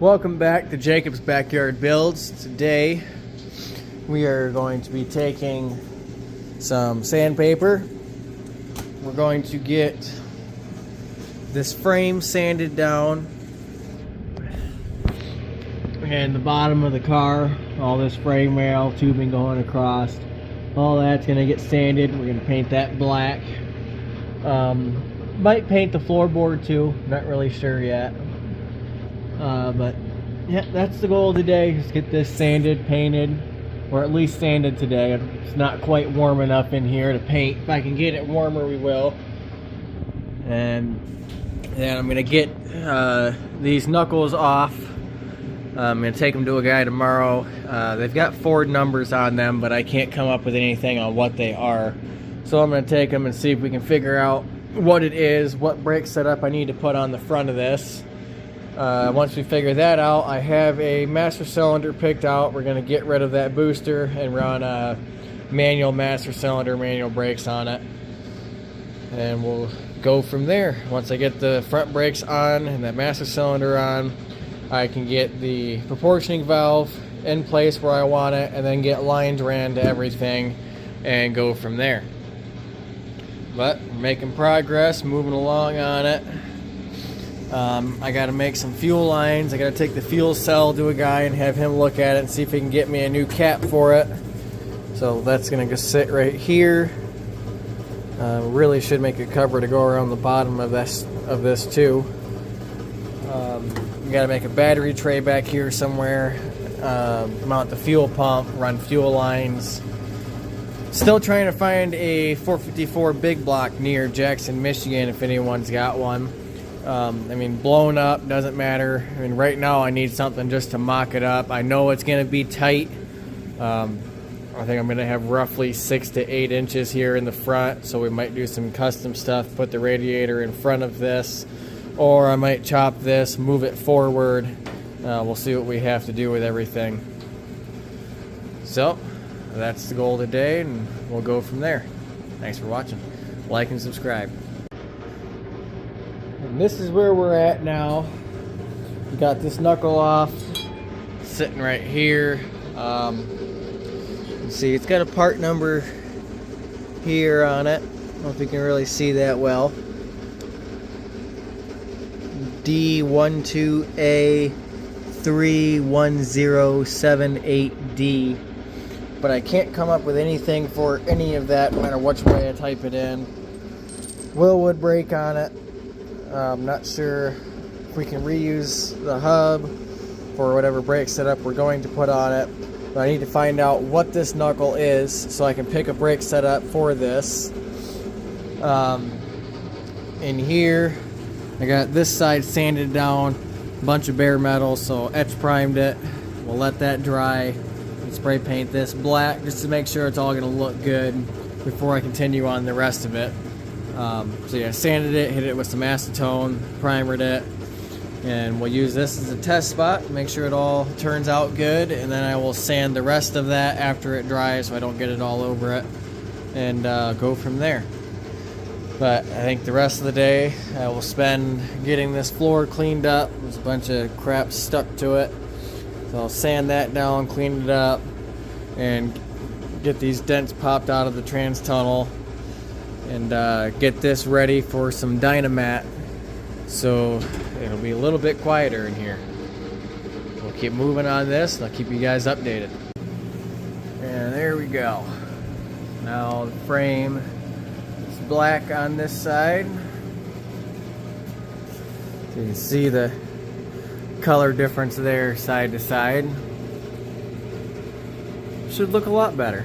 Welcome back to Jacob's Backyard Builds. Today we are going to be taking some sandpaper. We're going to get this frame sanded down and the bottom of the car, all this frame rail, tubing going across, all that's going to get sanded. We're going to paint that black. Might paint the floorboard too, not really sure yet. But yeah, that's the goal today, is get this sanded, painted, or at least sanded today. It's not quite warm enough in here to paint. If I can get it warmer, we will. And then I'm gonna get these knuckles off. I'm gonna take them to a guy tomorrow. They've got Ford numbers on them, but I can't come up with anything on what they are. So I'm gonna take them and see if we can figure out what it is, what brake setup I need to put on the front of this. Once we figure that out, I have a master cylinder picked out. We're going to get rid of that booster and run a manual master cylinder, manual brakes on it. And we'll go from there. Once I get the front brakes on and that master cylinder on, I can get the proportioning valve in place where I want it, and then get lines ran to everything and go from there. But we're making progress, moving along on it. I got to make some fuel lines. I got to take the fuel cell to a guy and have him look at it and see if he can get me a new cap for it. So that's going to just sit right here. Really should make a cover to go around the bottom of this too. You got to make a battery tray back here somewhere. Mount the fuel pump, run fuel lines. Still trying to find a 454 big block near Jackson, Michigan, if anyone's got one. I mean, blown up, doesn't matter. I mean, right now I need something just to mock it up. I know it's going to be tight. I think I'm going to have roughly 6 to 8 inches here in the front, so we might do some custom stuff, put the radiator in front of this, or I might chop this, move it forward. We'll see what we have to do with everything. So, that's the goal today, and we'll go from there. Thanks for watching. Like and subscribe. And this is where we're at now. We got this knuckle off, sitting right here. You see, it's got a part number here on it. I don't know if you can really see that well. D12A31078D. But I can't come up with anything for any of that, no matter which way I type it in. Willwood brake on it. I'm not sure if we can reuse the hub for whatever brake setup we're going to put on it. But I need to find out what this knuckle is so I can pick a brake setup for this. In here, I got this side sanded down, a bunch of bare metal, so etch primed it. We'll let that dry. Spray paint this black just to make sure it's all going to look good before I continue on the rest of it. So yeah, sanded it, hit it with some acetone, primered it, and we'll use this as a test spot, make sure it all turns out good, and then I will sand the rest of that after it dries so I don't get it all over it, and go from there. But I think the rest of the day I will spend getting this floor cleaned up. There's a bunch of crap stuck to it. So I'll sand that down, clean it up, and get these dents popped out of the trans tunnel, and get this ready for some Dynamat, so it'll be a little bit quieter in here. We'll keep moving on this, and I'll keep you guys updated. And there we go. Now the frame is black on this side. So you can see the color difference there side to side. Should look a lot better.